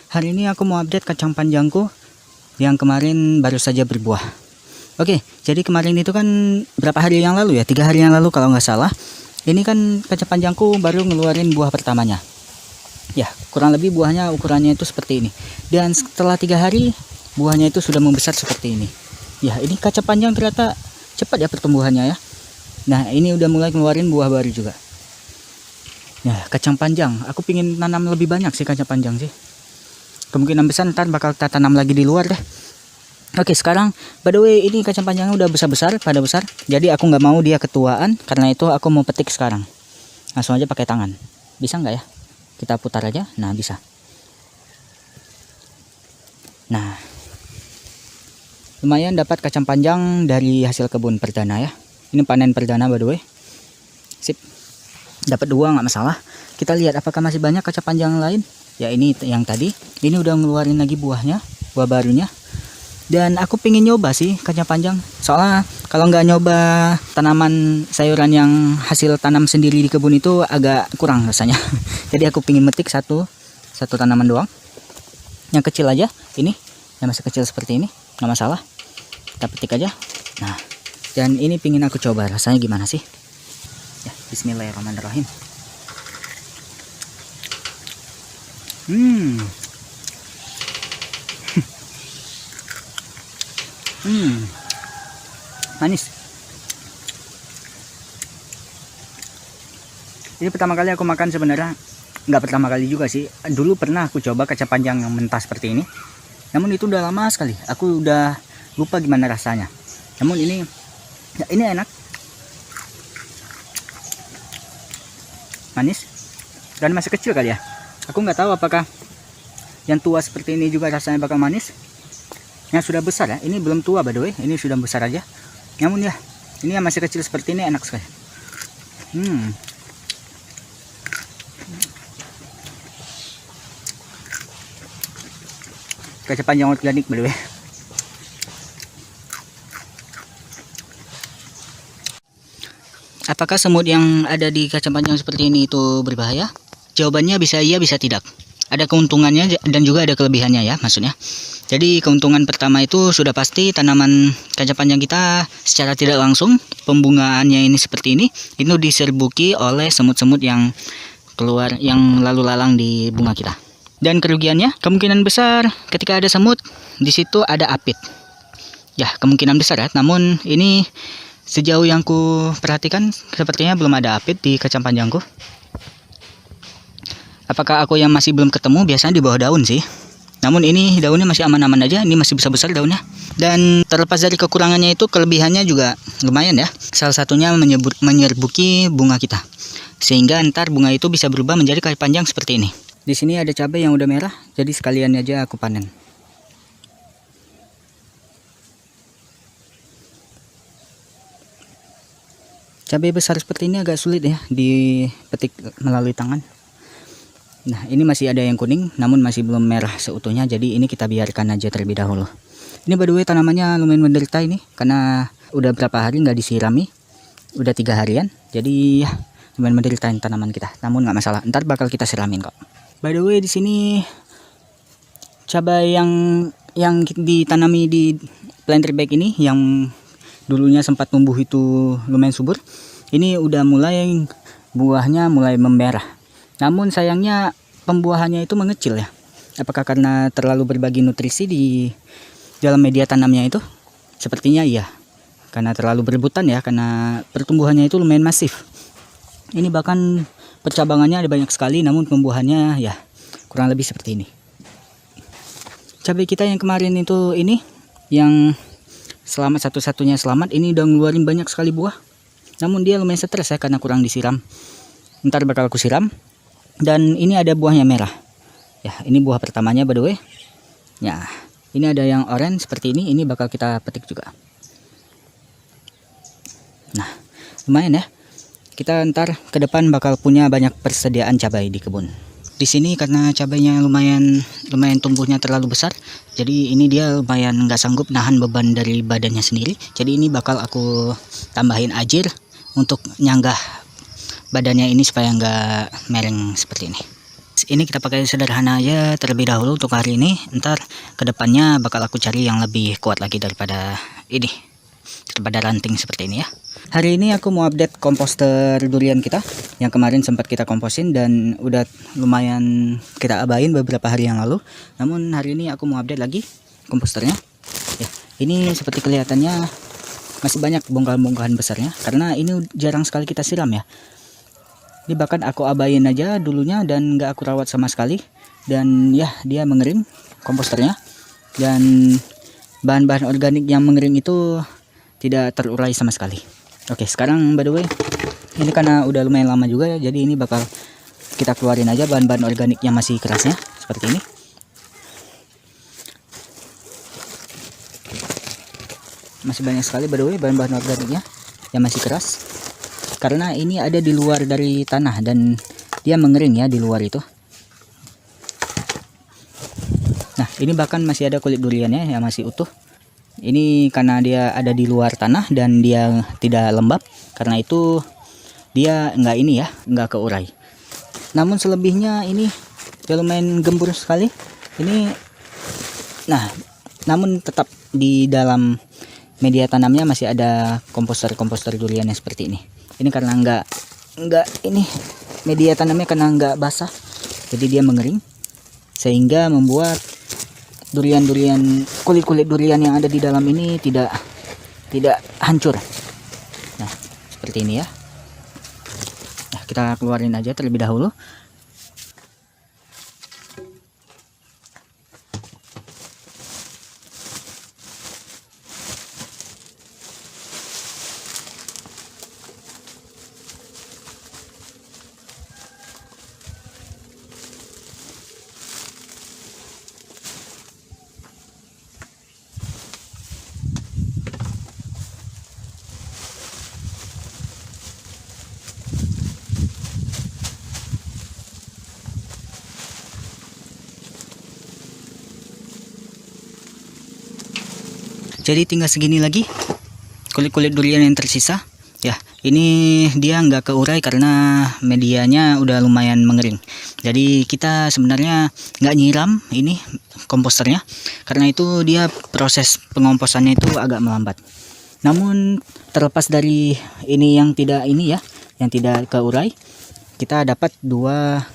Hari ini aku mau update kacang panjangku yang kemarin baru saja berbuah. Oke, jadi kemarin itu kan berapa hari yang lalu ya? 3 hari yang lalu kalau nggak salah. Ini kan kacang panjangku baru ngeluarin buah pertamanya. Ya, kurang lebih buahnya ukurannya itu seperti ini. Dan setelah 3 hari buahnya itu sudah membesar seperti ini. Ya, ini kacang panjang ternyata cepat ya pertumbuhannya ya. Nah, ini udah mulai ngeluarin buah baru juga. Nah, kacang panjang, aku pingin nanam lebih banyak sih kacang panjang sih. Kemungkinan besar ntar bakal kita tanam lagi di luar deh. Oke, sekarang by the way ini kacang panjangnya udah besar-besar, pada besar. Jadi aku nggak mau dia ketuaan, karena itu aku mau petik sekarang. Langsung aja pakai tangan. Bisa nggak ya? Kita putar aja. Nah, bisa. Nah, lumayan dapat kacang panjang dari hasil kebun perdana ya. Ini panen perdana by the way. Sip. Dapat 2 nggak masalah. Kita lihat apakah masih banyak kacang panjang lain. Ya, ini yang tadi. Ini udah ngeluarin lagi buahnya, buah barunya. Dan aku pengen nyoba sih kacang panjang. Soalnya kalau nggak nyoba tanaman sayuran yang hasil tanam sendiri di kebun itu agak kurang rasanya. Jadi aku pengen metik satu tanaman doang. Yang kecil aja, ini yang masih kecil seperti ini, nggak masalah. Kita petik aja. Nah, dan ini pengen aku coba rasanya gimana sih. Ya, bismillahirrahmanirrahim. Manis. Ini pertama kali aku makan sebenarnya. Nggak pertama kali juga sih. Dulu pernah aku coba kacang panjang yang mentah seperti ini. Namun itu udah lama sekali. Aku udah lupa gimana rasanya. Namun ini, ya ini enak. Manis. Dan masih kecil kali ya. Aku nggak tahu apakah yang tua seperti ini juga rasanya bakal manis. Yang sudah besar ya, ini belum tua by the way, ini sudah besar aja. Namun ya, ini yang masih kecil seperti ini enak sekali. Kacang panjang organik by the way. Apakah semut yang ada di kacang panjang seperti ini itu berbahaya? Jawabannya bisa iya, bisa tidak. Ada keuntungannya dan juga ada kelebihannya ya maksudnya. Jadi keuntungan pertama itu sudah pasti tanaman kacang panjang kita secara tidak langsung pembungaannya ini seperti ini itu diserbuki oleh semut-semut yang keluar, yang lalu lalang di bunga kita. Dan kerugiannya kemungkinan besar ketika ada semut di situ ada apit. Ya, kemungkinan besar ya. Namun ini sejauh yang ku perhatikan sepertinya belum ada apit di kacang panjangku. Apakah aku yang masih belum ketemu? Biasanya di bawah daun sih. Namun ini daunnya masih aman-aman aja. Ini masih besar-besar daunnya. Dan terlepas dari kekurangannya itu, kelebihannya juga lumayan ya. Salah satunya menyerbuki bunga kita. Sehingga ntar bunga itu bisa berubah menjadi kacang panjang seperti ini. Di sini ada cabai yang udah merah. Jadi sekalian aja aku panen. Cabai besar seperti ini agak sulit ya dipetik melalui tangan. Nah, ini masih ada yang kuning namun masih belum merah seutuhnya, jadi ini kita biarkan aja terlebih dahulu. Ini by the way tanamannya lumayan menderita ini karena udah berapa hari nggak disirami, udah 3 harian, jadi ya lumayan menderita tanaman kita. Namun nggak masalah, ntar bakal kita siramin kok. By the way di sini cabai yang ditanami di planter bag ini yang dulunya sempat tumbuh itu lumayan subur, ini udah mulai buahnya mulai memerah. Namun sayangnya pembuahannya itu mengecil ya. Apakah karena terlalu berbagi nutrisi di dalam media tanamnya itu? Sepertinya iya. Karena terlalu berebutan ya, karena pertumbuhannya itu lumayan masif. Ini bahkan percabangannya ada banyak sekali, namun pembuahannya ya kurang lebih seperti ini. Cabai kita yang kemarin itu ini, yang selamat satu-satunya selamat, ini udah ngeluarin banyak sekali buah. Namun dia lumayan stres ya karena kurang disiram. Ntar bakal aku siram. Dan ini ada buahnya merah. Ya, ini buah pertamanya by the way. Ya, ini ada yang orange seperti ini bakal kita petik juga. Nah, lumayan ya. Kita ntar ke depan bakal punya banyak persediaan cabai di kebun. Di sini karena cabainya lumayan tumbuhnya terlalu besar, jadi ini dia lumayan nggak sanggup nahan beban dari badannya sendiri. Jadi ini bakal aku tambahin ajir untuk nyanggah badannya ini supaya nggak mereng seperti ini. guys, ini kita pakai sederhana aja terlebih dahulu untuk hari ini. Ntar kedepannya bakal aku cari yang lebih kuat lagi daripada ini, daripada ranting seperti ini ya. Hari ini aku mau update komposter durian kita yang kemarin sempat kita komposin dan udah lumayan kita abain beberapa hari yang lalu. Namun hari ini aku mau update lagi komposternya ya. Ini seperti kelihatannya masih banyak bongkahan-bongkahan besarnya karena ini jarang sekali kita siram ya. Ini bahkan aku abain aja dulunya dan nggak aku rawat sama sekali. Dan ya dia mengering komposternya. Dan bahan-bahan organik yang mengering itu tidak terurai sama sekali. Oke, sekarang by the way, ini karena udah lumayan lama juga ya, jadi ini bakal kita keluarin aja bahan-bahan organik yang masih kerasnya seperti ini. Masih banyak sekali by the way bahan-bahan organiknya yang masih keras. Karena ini ada di luar dari tanah dan dia mengering ya di luar itu. Nah, ini bahkan masih ada kulit duriannya yang masih utuh. Ini karena dia ada di luar tanah dan dia tidak lembab. Karena itu dia nggak keurai. Namun selebihnya ini ya lumayan gembur sekali. Ini, nah, namun tetap di dalam media tanamnya masih ada komposter duriannya seperti ini. Ini karena nggak ini media tanamnya karena nggak basah, jadi dia mengering sehingga membuat kulit durian yang ada di dalam ini tidak hancur. Nah, seperti ini ya. Nah, kita keluarin aja terlebih dahulu. Jadi tinggal segini lagi kulit-kulit durian yang tersisa ya. Ini dia nggak keurai karena medianya udah lumayan mengering. Jadi kita sebenarnya nggak nyiram ini komposternya karena itu dia proses pengomposannya itu agak melambat. Namun terlepas dari ini yang tidak yang tidak keurai, kita dapat dua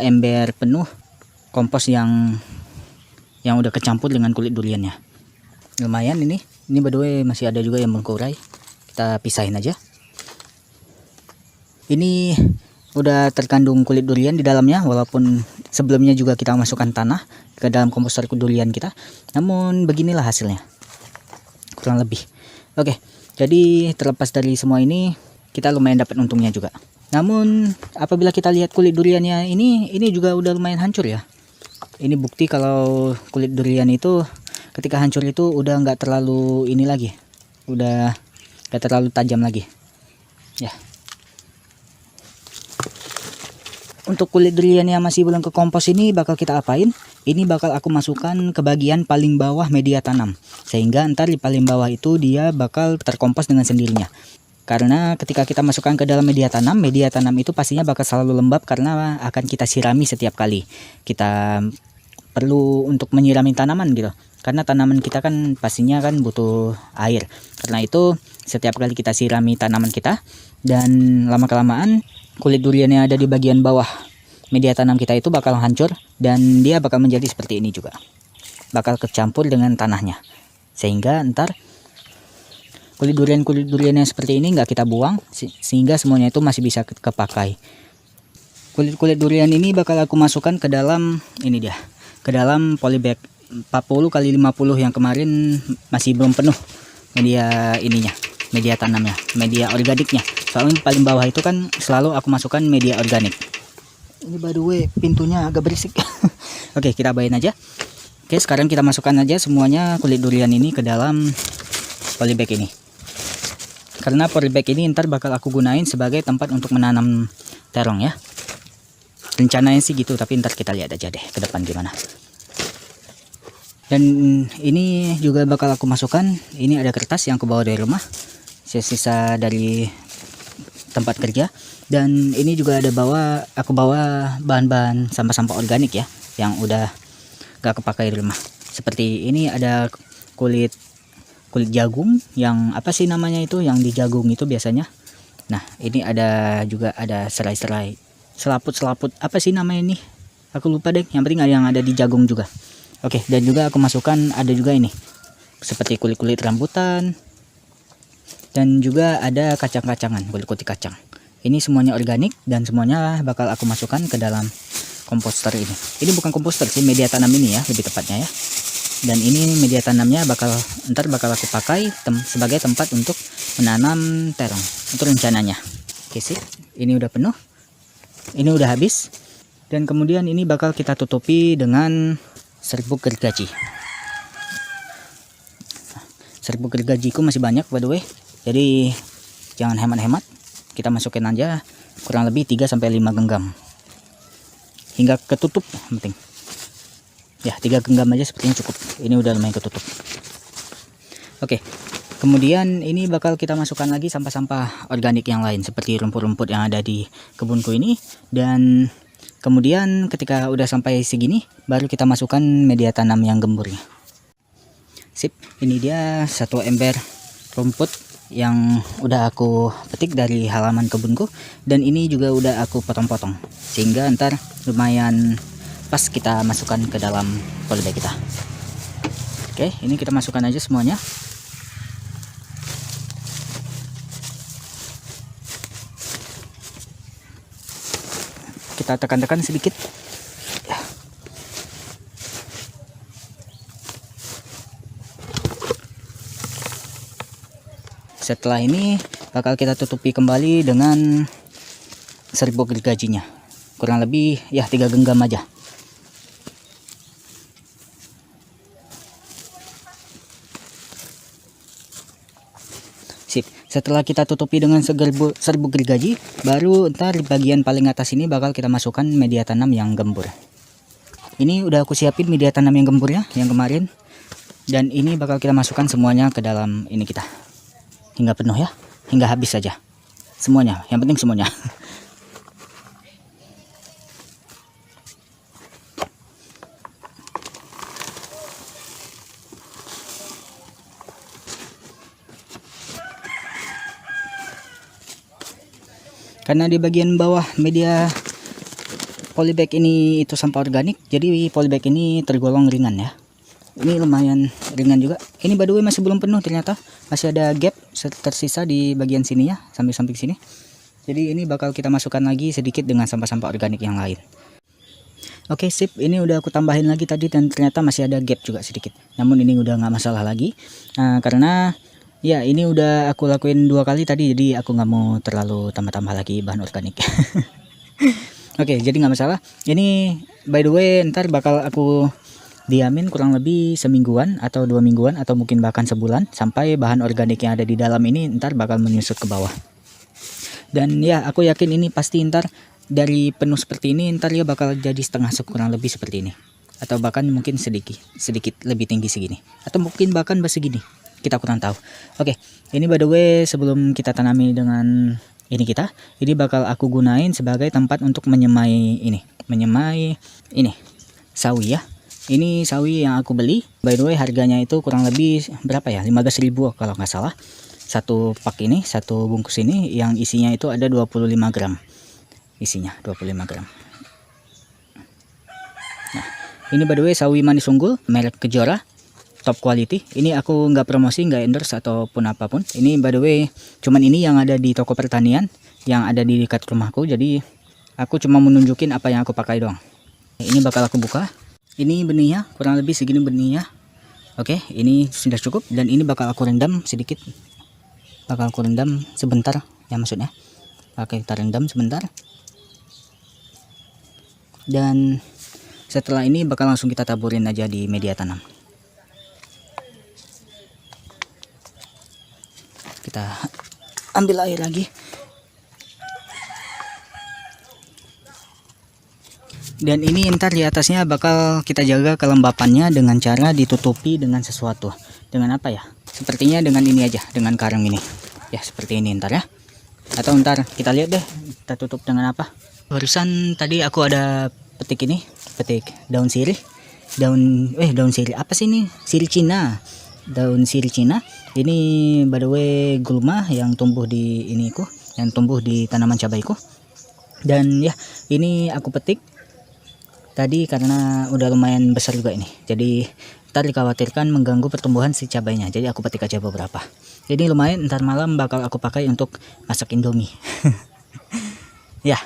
ember penuh kompos yang udah kecampur dengan kulit duriannya. Lumayan ini by the way masih ada juga yang belum keurai. Kita pisahin aja. Ini udah terkandung kulit durian di dalamnya, walaupun sebelumnya juga kita masukkan tanah ke dalam komposter durian kita. Namun beginilah hasilnya, kurang lebih. Oke, jadi terlepas dari semua ini, kita lumayan dapat untungnya juga. Namun apabila kita lihat kulit duriannya ini juga udah lumayan hancur ya. Ini bukti kalau kulit durian itu ketika hancur itu udah nggak terlalu ini lagi, udah nggak terlalu tajam lagi ya. Untuk kulit durian yang masih belum ke kompos ini bakal kita apain? Ini bakal aku masukkan ke bagian paling bawah media tanam, sehingga ntar di paling bawah itu dia bakal terkompos dengan sendirinya. Karena ketika kita masukkan ke dalam media tanam itu pastinya bakal selalu lembab karena akan kita sirami setiap kali kita perlu untuk menyirami tanaman gitu. Karena tanaman kita kan pastinya kan butuh air. Karena itu setiap kali kita sirami tanaman kita, dan lama-kelamaan kulit durian yang ada di bagian bawah media tanam kita itu bakal hancur dan dia bakal menjadi seperti ini juga. Bakal kecampur dengan tanahnya. Sehingga ntar kulit durian yang seperti ini nggak kita buang, sehingga semuanya itu masih bisa kepakai. Kulit durian ini bakal aku masukkan ke dalam ini dia. Ke dalam polybag 40 x 50 yang kemarin masih belum penuh media tanamnya, media organiknya. Soalnya paling bawah itu kan selalu aku masukkan media organik. Ini by the way pintunya agak berisik. Oke, kita abain aja. Oke, sekarang kita masukkan aja semuanya kulit durian ini ke dalam polybag ini. Karena polybag ini ntar bakal aku gunain sebagai tempat untuk menanam terong ya. Rencananya sih gitu, tapi ntar kita lihat aja deh ke depan gimana. Dan ini juga bakal aku masukkan. Ini ada kertas yang aku bawa dari rumah, sisa dari tempat kerja. Dan ini juga ada aku bawa bahan-bahan sampah-sampah organik ya, yang udah gak kepakai di rumah. Seperti ini ada kulit jagung, yang apa sih namanya itu, yang di jagung itu biasanya. Nah ini juga ada serai-serai, selaput apa sih namanya ini, aku lupa deh, yang penting yang ada di jagung juga. Oke, dan juga aku masukkan ada juga ini seperti kulit rambutan, dan juga ada kacang-kacangan, kulit kacang. Ini semuanya organik dan semuanya bakal aku masukkan ke dalam komposter ini. Ini bukan komposter sih, media tanam ini ya, lebih tepatnya ya. Dan ini media tanamnya ntar bakal aku pakai sebagai tempat untuk menanam terong. Itu rencananya. Oke sih, ini udah penuh. Ini udah habis. Dan kemudian ini bakal kita tutupi dengan serbuk gergaji. Serbuk gergajiku masih banyak by the way. Jadi jangan hemat-hemat, kita masukin aja kurang lebih 3-5 genggam hingga ketutup, penting ya, 3 genggam aja sepertinya cukup. Ini udah lumayan ketutup. Oke, kemudian ini bakal kita masukkan lagi sampah-sampah organik yang lain seperti rumput-rumput yang ada di kebunku ini. Dan kemudian ketika udah sampai segini baru kita masukkan media tanam yang gemburnya. Sip, ini dia satu ember rumput yang udah aku petik dari halaman kebunku, dan ini juga udah aku potong-potong sehingga ntar lumayan pas kita masukkan ke dalam polybag kita. Oke, ini kita masukkan aja semuanya. Kita tekan-tekan sedikit. Setelah ini bakal kita tutupi kembali dengan serbuk gergajinya, kurang lebih ya 3 genggam aja. Sip, setelah kita tutupi dengan serbuk gergaji, baru ntar di bagian paling atas ini bakal kita masukkan media tanam yang gembur. Ini udah aku siapin media tanam yang gemburnya yang kemarin, dan ini bakal kita masukkan semuanya ke dalam ini kita hingga penuh ya, hingga habis saja semuanya, yang penting semuanya. Karena di bagian bawah media polybag ini itu sampah organik, jadi polybag ini tergolong ringan ya. Ini lumayan ringan juga. Ini by the way masih belum penuh, ternyata masih ada gap tersisa di bagian sini ya, samping-samping sini. Jadi ini bakal kita masukkan lagi sedikit dengan sampah-sampah organik yang lain. Oke sip, ini udah aku tambahin lagi tadi dan ternyata masih ada gap juga sedikit. Namun ini udah nggak masalah lagi, karena ya ini udah aku lakuin 2 kali tadi, jadi aku nggak mau terlalu tambah-tambah lagi bahan organik. Oke, jadi nggak masalah. Ini by the way ntar bakal aku diamin kurang lebih semingguan atau 2 mingguan atau mungkin bahkan sebulan, sampai bahan organik yang ada di dalam ini ntar bakal menyusut ke bawah. Dan ya aku yakin ini pasti ntar dari penuh seperti ini ntar ya bakal jadi setengah kurang lebih seperti ini, atau bahkan mungkin sedikit lebih tinggi segini, atau mungkin bahkan segini, kita kurang tahu. Oke, ini by the way sebelum kita tanami dengan ini ini bakal aku gunain sebagai tempat untuk menyemai ini sawi ya. Ini sawi yang aku beli, by the way harganya itu kurang lebih berapa ya, 15.000 kalau nggak salah. Satu pak ini, satu bungkus ini yang isinya itu ada 25 gram. Isinya 25 gram. Nah, ini by the way sawi manis unggul merek Kejora, top quality. Ini aku nggak promosi, nggak endorse ataupun apapun. Ini by the way cuman ini yang ada di toko pertanian yang ada di dekat rumahku, jadi aku cuma menunjukin apa yang aku pakai doang. Ini bakal aku buka. Ini benihnya kurang lebih segini benihnya. Oke, ini sudah cukup, dan ini bakal aku rendam sedikit. Bakal aku rendam sebentar ya, maksudnya pakai kita rendam sebentar. Dan setelah ini bakal langsung kita taburin aja di media tanam. Kita ambil air lagi. Dan ini ntar di atasnya bakal kita jaga kelembapannya dengan cara ditutupi dengan sesuatu. Dengan apa ya? Sepertinya dengan ini aja, dengan karung ini. Ya seperti ini ntar ya. Atau ntar kita lihat deh, kita tutup dengan apa. Barusan tadi aku ada petik ini, petik daun sirih. Daun sirih apa sih ini? Sirih Cina. Daun sirih Cina. Ini by the way gulma yang tumbuh di iniku, yang tumbuh di tanaman cabaiku. Dan ya, ini aku petik tadi karena udah lumayan besar juga ini. Jadi ntar dikhawatirkan mengganggu pertumbuhan si cabainya. Jadi aku petik aja beberapa. Jadi lumayan, ntar malam bakal aku pakai untuk masak Indomie. Ya.